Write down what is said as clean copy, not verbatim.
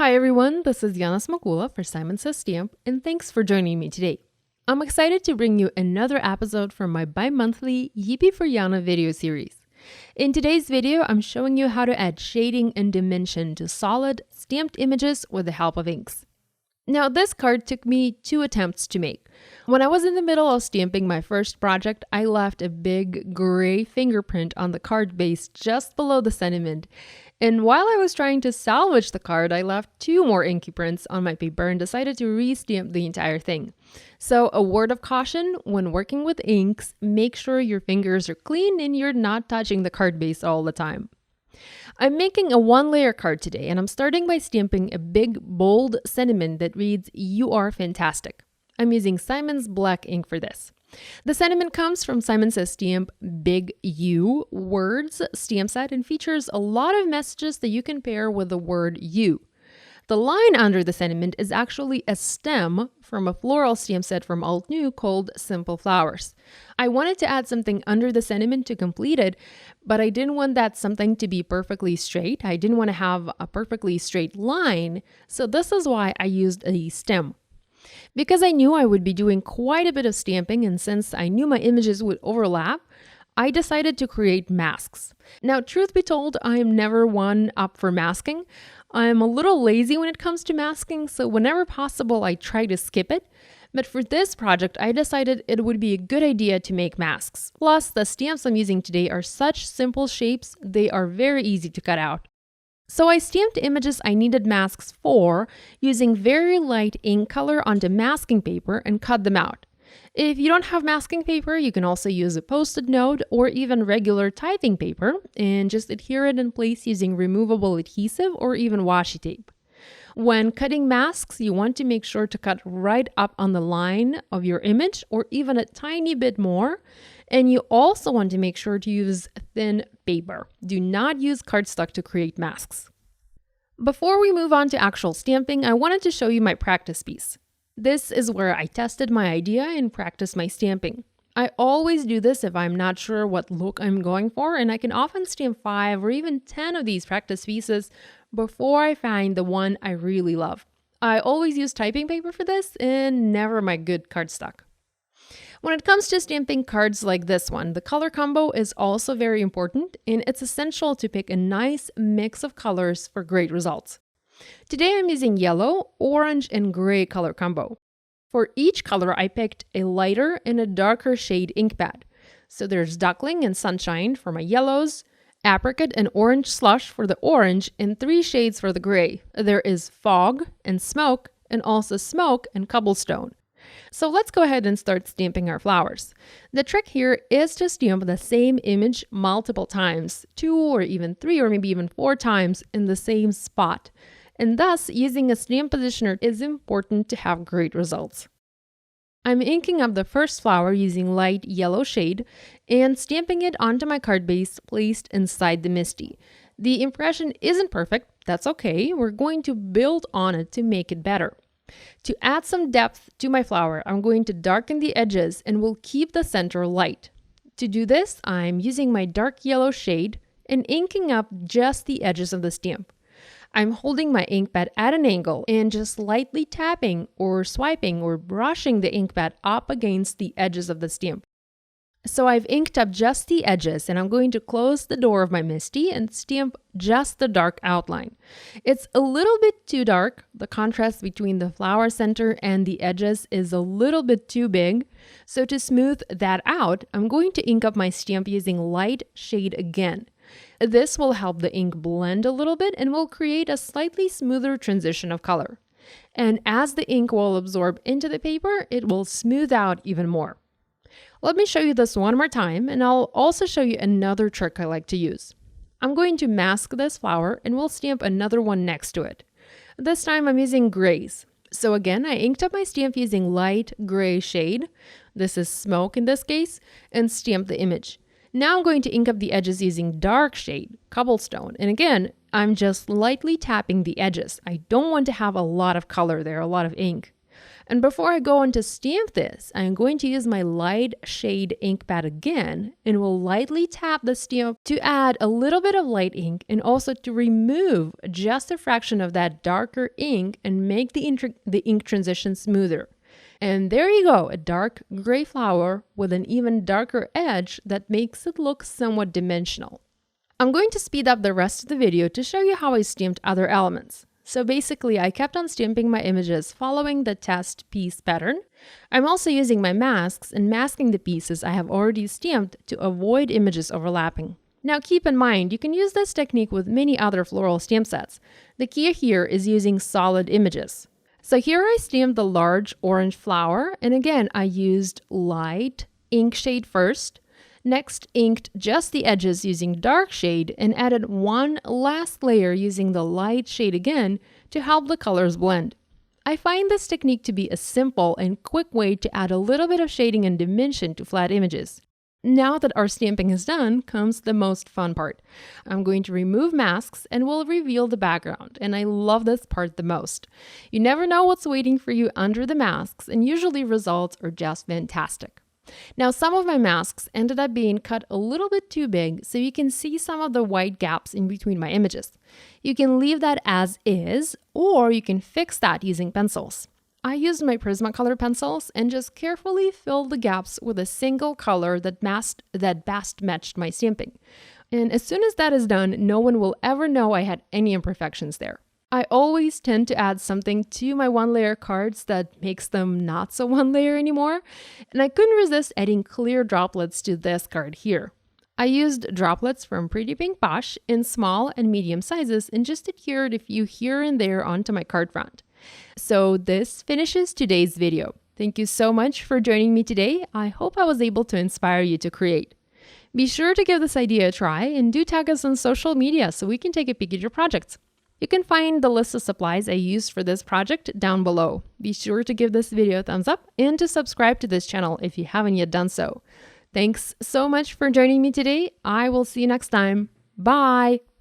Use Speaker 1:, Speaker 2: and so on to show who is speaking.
Speaker 1: Hi everyone, this is Yana Smakula for Simon Says Stamp, and thanks for joining me today. I'm excited to bring you another episode from my bi-monthly Yippee for Yana video series. In today's video, I'm showing you how to add shading and dimension to solid, stamped images with the help of inks. Now, this card took me 2 attempts to make. When I was in the middle of stamping my first project, I left a big gray fingerprint on the card base just below the sentiment. And while I was trying to salvage the card, I left 2 more inky prints on my paper and decided to re-stamp the entire thing. So a word of caution, when working with inks, make sure your fingers are clean and you're not touching the card base all the time. I'm making a 1-layer card today, and I'm starting by stamping a big, bold sentiment that reads, "You are fantastic." I'm using Simon's black ink for this. The sentiment comes from Simon Says Stamp Big U Words stamp set and features a lot of messages that you can pair with the word you. The line under the sentiment is actually a stem from a floral stamp set from Altenew called Simple Flowers. I wanted to add something under the sentiment to complete it, but I didn't want that something to be perfectly straight. I didn't want to have a perfectly straight line, so this is why I used a stem. Because I knew I would be doing quite a bit of stamping, and since I knew my images would overlap, I decided to create masks. Now, truth be told, I am never one up for masking. I'm a little lazy when it comes to masking, so whenever possible, I try to skip it. But for this project, I decided it would be a good idea to make masks. Plus, the stamps I'm using today are such simple shapes, they are very easy to cut out. So I stamped images I needed masks for using very light ink color onto masking paper and cut them out. If you don't have masking paper, you can also use a Post-it note or even regular typing paper and just adhere it in place using removable adhesive or even washi tape. When cutting masks, you want to make sure to cut right up on the line of your image or even a tiny bit more. And you also want to make sure to use thin paper. Do not use cardstock to create masks. Before we move on to actual stamping, I wanted to show you my practice piece. This is where I tested my idea and practiced my stamping. I always do this if I'm not sure what look I'm going for, and I can often stamp 5 or even 10 of these practice pieces before I find the one I really love. I always use typing paper for this and never my good cardstock. When it comes to stamping cards like this one, the color combo is also very important, and it's essential to pick a nice mix of colors for great results. Today I'm using yellow, orange, and gray color combo. For each color, I picked a lighter and a darker shade ink pad. So there's Duckling and Sunshine for my yellows, Apricot and Orange Slush for the orange, and 3 shades for the gray. There is Fog and Smoke, and also Smoke and Cobblestone. So let's go ahead and start stamping our flowers. The trick here is to stamp the same image multiple times, 2 or even 3 or maybe even 4 times in the same spot. And thus, using a stamp positioner is important to have great results. I'm inking up the first flower using light yellow shade and stamping it onto my card base placed inside the MISTI. The impression isn't perfect, that's okay. We're going to build on it to make it better. To add some depth to my flower, I'm going to darken the edges and will keep the center light. To do this, I'm using my dark yellow shade and inking up just the edges of the stamp. I'm holding my ink pad at an angle and just lightly tapping or swiping or brushing the ink pad up against the edges of the stamp. So I've inked up just the edges, and I'm going to close the door of my MISTI and stamp just the dark outline. It's a little bit too dark. The contrast between the flower center and the edges is a little bit too big. So to smooth that out, I'm going to ink up my stamp using light shade again. This will help the ink blend a little bit and will create a slightly smoother transition of color. And as the ink will absorb into the paper, it will smooth out even more. Let me show you this one more time, and I'll also show you another trick I like to use. I'm going to mask this flower and we'll stamp another one next to it. This time I'm using grays. So again, I inked up my stamp using light gray shade. This is Smoke in this case, and stamp the image. Now I'm going to ink up the edges using dark shade, Cobblestone. And again, I'm just lightly tapping the edges. I don't want to have a lot of color there, a lot of ink. And before I go on to stamp this, I'm going to use my light shade ink pad again and will lightly tap the stamp to add a little bit of light ink and also to remove just a fraction of that darker ink and make the ink transition smoother. And there you go, a dark gray flower with an even darker edge that makes it look somewhat dimensional. I'm going to speed up the rest of the video to show you how I stamped other elements. So basically, I kept on stamping my images following the test piece pattern. I'm also using my masks and masking the pieces I have already stamped to avoid images overlapping. Now keep in mind, you can use this technique with many other floral stamp sets. The key here is using solid images. So here I stamped the large orange flower, and again, I used light ink shade first. Next, inked just the edges using dark shade and added one last layer using the light shade again to help the colors blend. I find this technique to be a simple and quick way to add a little bit of shading and dimension to flat images. Now that our stamping is done, comes the most fun part. I'm going to remove masks and will reveal the background, and I love this part the most. You never know what's waiting for you under the masks, and usually results are just fantastic. Now, some of my masks ended up being cut a little bit too big, so you can see some of the white gaps in between my images. You can leave that as is, or you can fix that using pencils. I used my Prismacolor pencils and just carefully filled the gaps with a single color that best matched my stamping. And as soon as that is done, no one will ever know I had any imperfections there. I always tend to add something to my one-layer cards that makes them not so one-layer anymore, and I couldn't resist adding clear droplets to this card here. I used droplets from Pretty Pink Posh in small and medium sizes and just adhered a few here and there onto my card front. So this finishes today's video. Thank you so much for joining me today. I hope I was able to inspire you to create. Be sure to give this idea a try and do tag us on social media so we can take a peek at your projects. You can find the list of supplies I used for this project down below. Be sure to give this video a thumbs up and to subscribe to this channel if you haven't yet done so. Thanks so much for joining me today. I will see you next time. Bye!